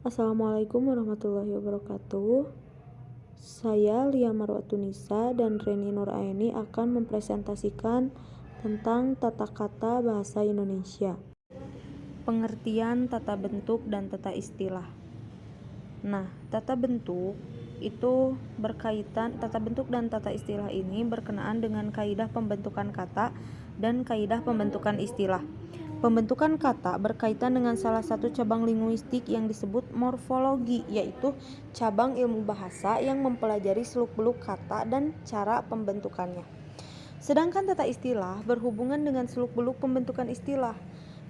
Assalamualaikum warahmatullahi wabarakatuh. Saya Lia Marwatunisa dan Reni Nuraini akan mempresentasikan tentang tata kata bahasa Indonesia. Pengertian tata bentuk dan tata istilah. Nah, tata bentuk dan tata istilah ini berkenaan dengan kaidah pembentukan kata dan kaidah pembentukan istilah. Pembentukan kata berkaitan dengan salah satu cabang linguistik yang disebut morfologi, yaitu cabang ilmu bahasa yang mempelajari seluk-beluk kata dan cara pembentukannya. Sedangkan tata istilah berhubungan dengan seluk-beluk pembentukan istilah.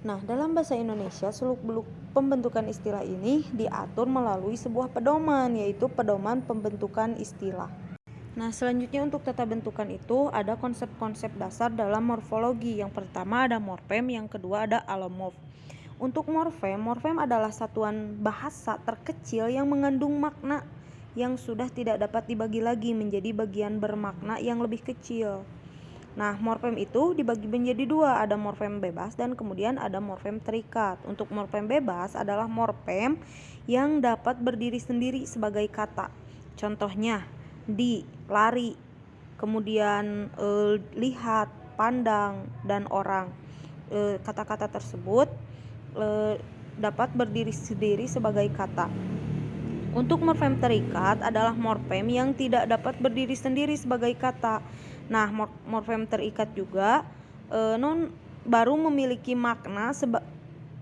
Nah, dalam bahasa Indonesia, seluk-beluk pembentukan istilah ini diatur melalui sebuah pedoman, yaitu pedoman pembentukan istilah. Nah, selanjutnya untuk tata bentukan itu ada konsep-konsep dasar dalam morfologi. Yang pertama ada morfem, yang kedua ada alomorf. Untuk morfem adalah satuan bahasa terkecil yang mengandung makna yang sudah tidak dapat dibagi lagi menjadi bagian bermakna yang lebih kecil. Nah, morfem itu dibagi menjadi dua, ada morfem bebas dan kemudian ada morfem terikat. Untuk morfem bebas adalah morfem yang dapat berdiri sendiri sebagai kata. Contohnya, di, lari, kemudian lihat, pandang, dan orang. Kata-kata tersebut dapat berdiri sendiri sebagai kata. Untuk morfem terikat adalah morfem yang tidak dapat berdiri sendiri sebagai kata. Nah, morfem terikat juga baru memiliki makna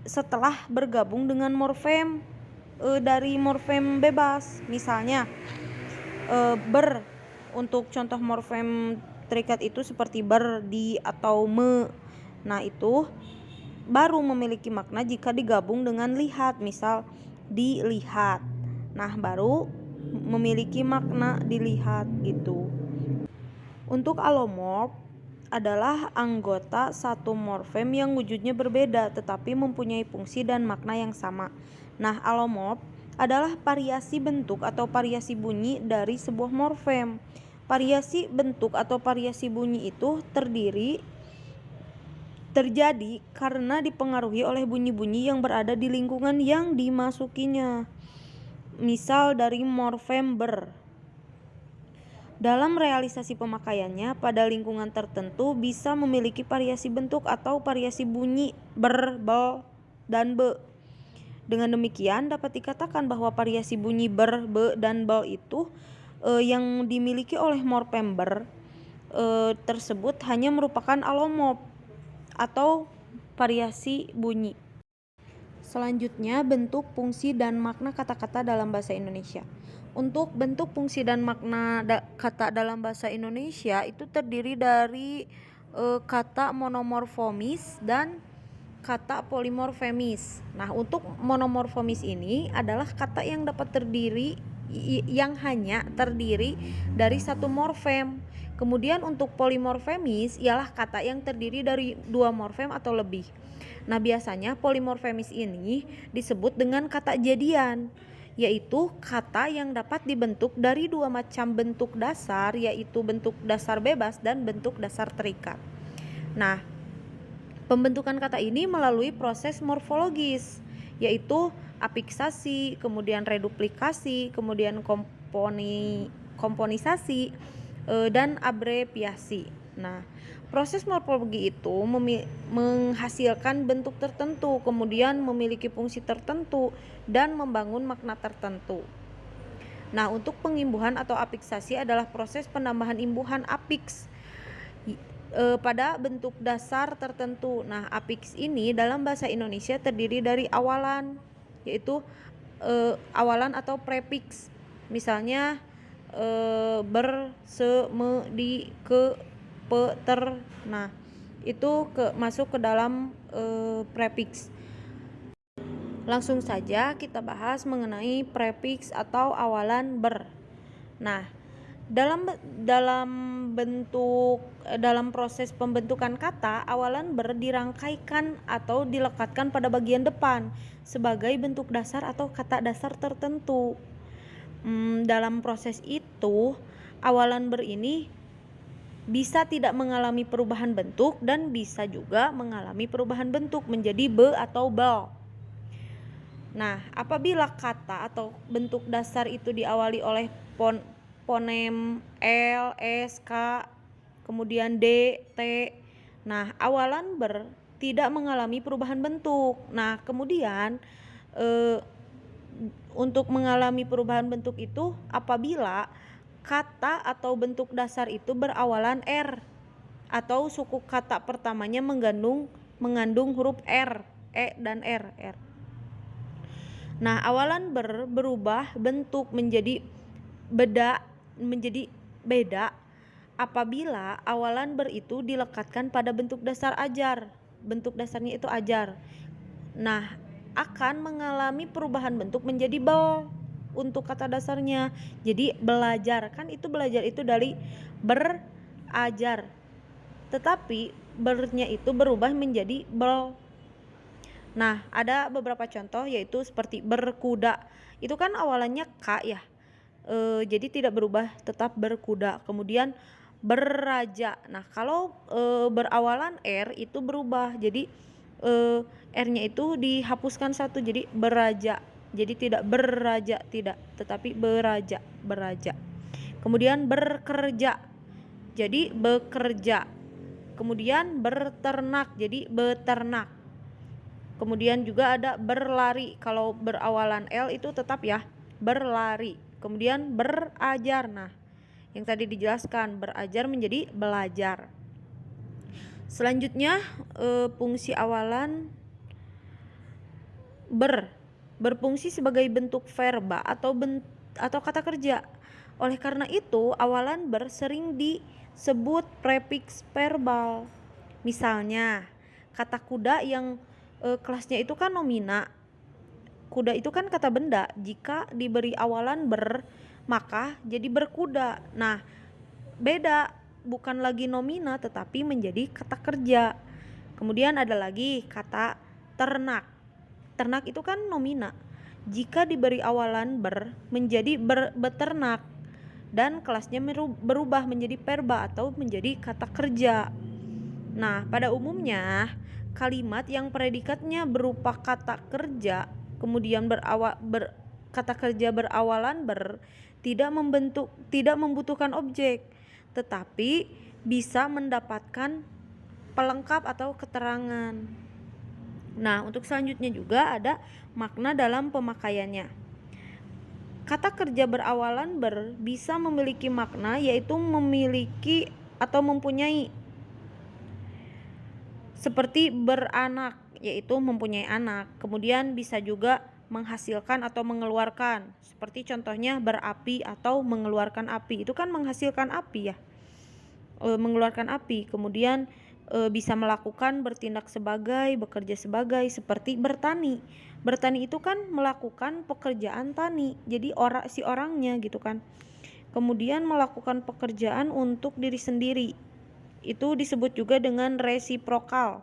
setelah bergabung dengan morfem dari morfem bebas. Misalnya ber, untuk contoh morfem terikat itu seperti ber, di, atau me. Nah, itu baru memiliki makna jika digabung dengan lihat, misal dilihat. Nah, baru memiliki makna dilihat gitu. Untuk alomorf adalah anggota satu morfem yang wujudnya berbeda tetapi mempunyai fungsi dan makna yang sama. Nah, alomorf adalah variasi bentuk atau variasi bunyi dari sebuah morfem. Variasi bentuk atau variasi bunyi itu terjadi karena dipengaruhi oleh bunyi-bunyi yang berada di lingkungan yang dimasukinya. Misal dari morfem ber. Dalam realisasi pemakaiannya pada lingkungan tertentu bisa memiliki variasi bentuk atau variasi bunyi ber, bel, dan be. Dengan demikian dapat dikatakan bahwa variasi bunyi ber, be, dan bel itu yang dimiliki oleh morfem ber tersebut hanya merupakan alomorf atau variasi bunyi. Selanjutnya, bentuk, fungsi, dan makna kata-kata dalam bahasa Indonesia. Untuk bentuk, fungsi, dan makna kata dalam bahasa Indonesia itu terdiri dari kata monomorfomis dan kata polimorfemis. Nah, untuk monomorfomis ini adalah kata yang hanya terdiri dari satu morfem. Kemudian untuk polimorfemis ialah kata yang terdiri dari dua morfem atau lebih. Nah, biasanya polimorfemis ini disebut dengan kata jadian, yaitu kata yang dapat dibentuk dari dua macam bentuk dasar, yaitu bentuk dasar bebas dan bentuk dasar terikat. Nah, pembentukan kata ini melalui proses morfologis, yaitu afiksasi, kemudian reduplikasi, kemudian komponisasi, dan abreviasi. Nah, proses morfologi itu menghasilkan bentuk tertentu, kemudian memiliki fungsi tertentu, dan membangun makna tertentu. Nah, untuk pengimbuhan atau afiksasi adalah proses penambahan imbuhan afiks pada bentuk dasar tertentu. Nah, afiks ini dalam bahasa Indonesia terdiri dari awalan, yaitu awalan atau prefiks. Misalnya ber, se, me, di, ke, pe, ter. Nah, itu masuk ke dalam prefiks. Langsung saja kita bahas mengenai prefiks atau awalan ber. Nah, dalam proses pembentukan kata, awalan ber dirangkaikan atau dilekatkan pada bagian depan sebagai bentuk dasar atau kata dasar tertentu. Dalam proses itu, awalan ber ini bisa tidak mengalami perubahan bentuk dan bisa juga mengalami perubahan bentuk menjadi be atau bal. Nah, apabila kata atau bentuk dasar itu diawali oleh fonem L, S, K, kemudian D, T. Nah, awalan ber tidak mengalami perubahan bentuk. Nah, kemudian untuk mengalami perubahan bentuk itu apabila kata atau bentuk dasar itu berawalan R atau suku kata pertamanya mengandung huruf R, E dan R. Nah, awalan berubah bentuk menjadi beda apabila awalan itu dilekatkan pada bentuk dasar ajar. Bentuk dasarnya itu ajar. Nah, akan mengalami perubahan bentuk menjadi bel untuk kata dasarnya. Jadi belajar, kan itu belajar itu dari berajar. Tetapi bernya itu berubah menjadi bel. Nah, ada beberapa contoh yaitu seperti berkuda. Itu kan awalannya K ya. Jadi tidak berubah, tetap berkuda. Kemudian beraja. Nah, kalau berawalan R itu berubah. Jadi R-nya itu dihapuskan satu jadi beraja. Jadi tidak beraja, tidak, tetapi beraja. Kemudian bekerja. Jadi bekerja. Kemudian berternak. Jadi beternak. Kemudian juga ada berlari. Kalau berawalan L itu tetap ya berlari. Kemudian berajar. Nah, yang tadi dijelaskan berajar menjadi belajar. Selanjutnya fungsi awalan berfungsi sebagai bentuk verba atau kata kerja. Oleh karena itu awalan sering disebut prefiks verbal. Misalnya kata kuda yang kelasnya itu kan nomina. Kuda itu kan kata benda. Jika diberi awalan maka jadi berkuda. Nah, beda, bukan lagi nomina tetapi menjadi kata kerja. Kemudian ada lagi kata ternak. Ternak itu kan nomina. Jika diberi awalan menjadi beternak dan kelasnya berubah menjadi verba atau menjadi kata kerja. Nah, pada umumnya kalimat yang predikatnya berupa kata kerja kemudian kata kerja berawalan tidak membutuhkan objek, tetapi bisa mendapatkan pelengkap atau keterangan. Nah, untuk selanjutnya juga ada makna dalam pemakaiannya. Kata kerja berawalan bisa memiliki makna yaitu memiliki atau mempunyai, seperti beranak yaitu mempunyai anak. Kemudian bisa juga menghasilkan atau mengeluarkan, seperti contohnya berapi atau mengeluarkan api. Itu kan menghasilkan api ya, mengeluarkan api. Kemudian bisa melakukan, bertindak sebagai, bekerja sebagai, seperti bertani. Bertani itu kan melakukan pekerjaan tani, jadi si orangnya gitu kan. Kemudian melakukan pekerjaan untuk diri sendiri, itu disebut juga dengan resiprokal,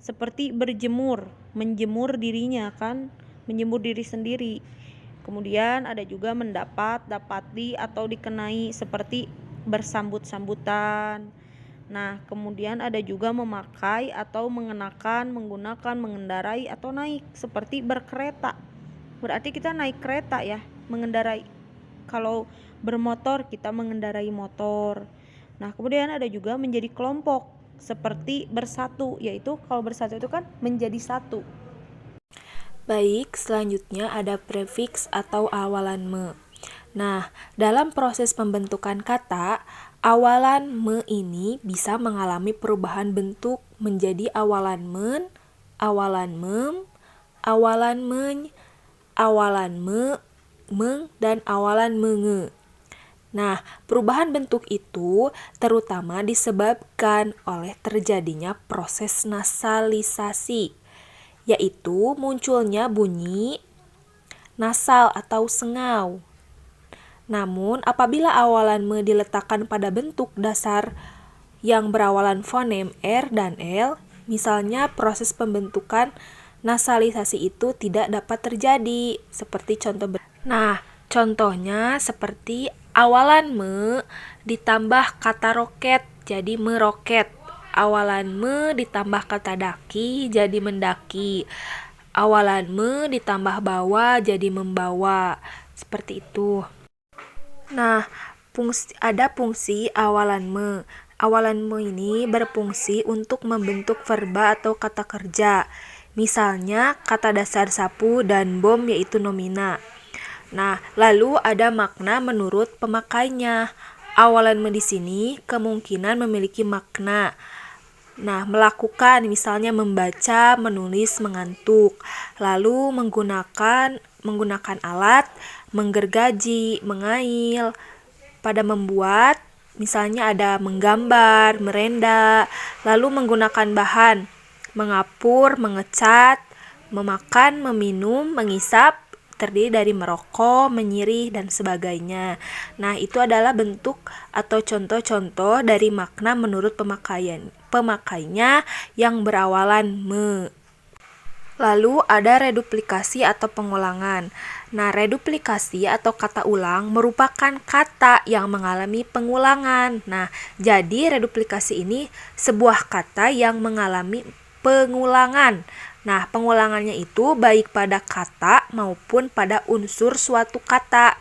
seperti berjemur, menjemur dirinya kan, menjemur diri sendiri. Kemudian ada juga mendapat, dapati atau dikenai, seperti bersambut-sambutan. Nah, kemudian ada juga memakai atau mengenakan, menggunakan, mengendarai atau naik, seperti berkereta. Berarti kita naik kereta ya, mengendarai. Kalau bermotor kita mengendarai motor. Nah, kemudian ada juga menjadi kelompok, seperti bersatu, yaitu kalau bersatu itu kan menjadi satu. Baik, selanjutnya ada prefiks atau awalan me. Nah, dalam proses pembentukan kata, awalan me ini bisa mengalami perubahan bentuk menjadi awalan men, awalan mem, awalan meny, awalan me, meng, dan awalan menge. Nah, perubahan bentuk itu terutama disebabkan oleh terjadinya proses nasalisasi, yaitu munculnya bunyi nasal atau sengau. Namun, apabila awalan me diletakkan pada bentuk dasar yang berawalan fonem R dan L, misalnya proses pembentukan nasalisasi itu tidak dapat terjadi, seperti contoh. Nah, contohnya seperti awalan me ditambah kata roket jadi meroket. Awalan me ditambah kata daki jadi mendaki. Awalan me ditambah bawa jadi membawa. Seperti itu. Nah, ada fungsi awalan me. Awalan me ini berfungsi untuk membentuk verba atau kata kerja. Misalnya kata dasar sapu dan bom yaitu nomina. Nah, lalu ada makna menurut pemakainya. Awalan me di sini kemungkinan memiliki makna. Nah, melakukan misalnya membaca, menulis, mengantuk. Lalu menggunakan alat, menggergaji, mengail. Pada membuat, misalnya ada menggambar, merenda. Lalu menggunakan bahan, mengapur, mengecat, memakan, meminum, mengisap, terdiri dari merokok, menyirih, dan sebagainya. Nah, itu adalah bentuk atau contoh-contoh dari makna menurut pemakainya yang berawalan me. Lalu ada reduplikasi atau pengulangan. Nah, reduplikasi atau kata ulang merupakan kata yang mengalami pengulangan. Nah, jadi reduplikasi ini sebuah kata yang mengalami pengulangan. Nah, pengulangannya itu baik pada kata maupun pada unsur suatu kata.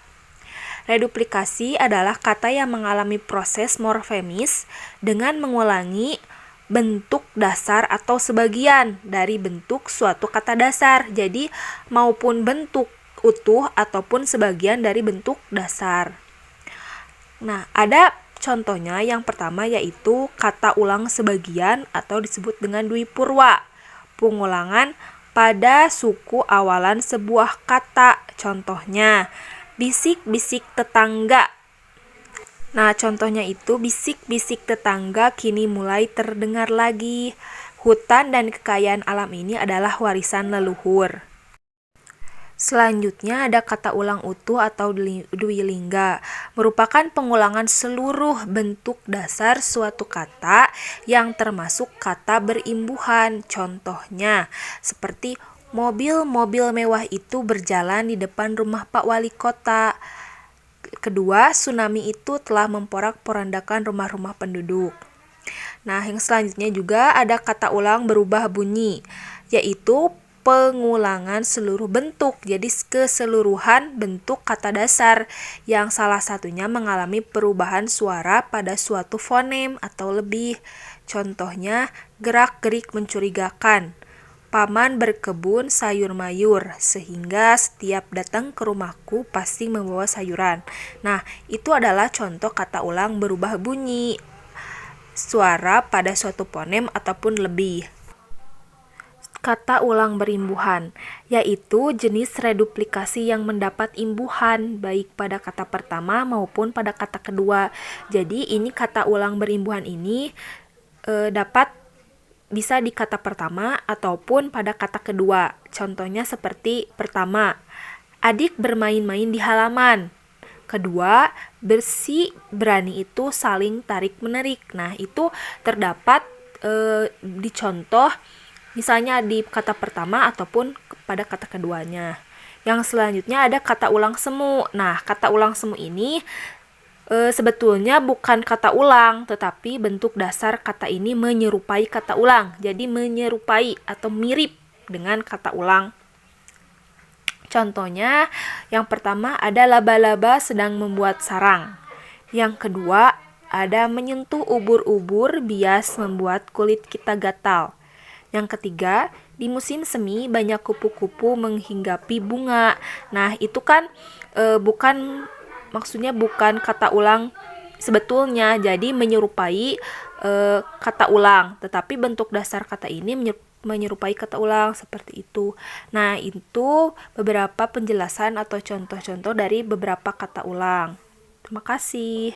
Reduplikasi adalah kata yang mengalami proses morfemis dengan mengulangi bentuk dasar atau sebagian dari bentuk suatu kata dasar. Jadi, maupun bentuk utuh ataupun sebagian dari bentuk dasar. Nah, ada contohnya yang pertama yaitu kata ulang sebagian atau disebut dengan dwi purwa. Pengulangan pada suku awalan sebuah kata. Contohnya, bisik-bisik tetangga. Nah, contohnya itu bisik-bisik tetangga kini mulai terdengar lagi. Hutan dan kekayaan alam ini adalah warisan leluhur. Selanjutnya ada kata ulang utuh atau dwilingga, merupakan pengulangan seluruh bentuk dasar suatu kata yang termasuk kata berimbuhan. Contohnya, seperti mobil-mobil mewah itu berjalan di depan rumah Pak Wali Kota. Kedua, tsunami itu telah memporak-porandakan rumah-rumah penduduk. Nah, yang selanjutnya juga ada kata ulang berubah bunyi, yaitu pengulangan seluruh bentuk, jadi keseluruhan bentuk kata dasar yang salah satunya mengalami perubahan suara pada suatu fonem atau lebih. Contohnya, gerak-gerik mencurigakan. Paman berkebun sayur mayur, sehingga setiap datang ke rumahku pasti membawa sayuran. Nah, itu adalah contoh kata ulang berubah bunyi suara pada suatu fonem ataupun lebih. Kata ulang berimbuhan, yaitu jenis reduplikasi yang mendapat imbuhan baik pada kata pertama maupun pada kata kedua. Jadi ini kata ulang berimbuhan ini bisa di kata pertama ataupun pada kata kedua. Contohnya seperti pertama, adik bermain-main di halaman. Kedua, bersih berani itu saling tarik-menarik. Nah, itu terdapat di contoh misalnya di kata pertama ataupun pada kata keduanya. Yang selanjutnya ada kata ulang semu. Nah, kata ulang semu ini sebetulnya bukan kata ulang, tetapi bentuk dasar kata ini menyerupai kata ulang. Jadi menyerupai atau mirip dengan kata ulang. Contohnya, yang pertama ada laba-laba sedang membuat sarang. Yang kedua, ada menyentuh ubur-ubur bias membuat kulit kita gatal. Yang ketiga, di musim semi banyak kupu-kupu menghinggapi bunga. Nah, itu kan maksudnya bukan kata ulang sebetulnya, jadi menyerupai kata ulang, tetapi bentuk dasar kata ini menyerupai kata ulang seperti itu. Nah, itu beberapa penjelasan atau contoh-contoh dari beberapa kata ulang. Terima kasih.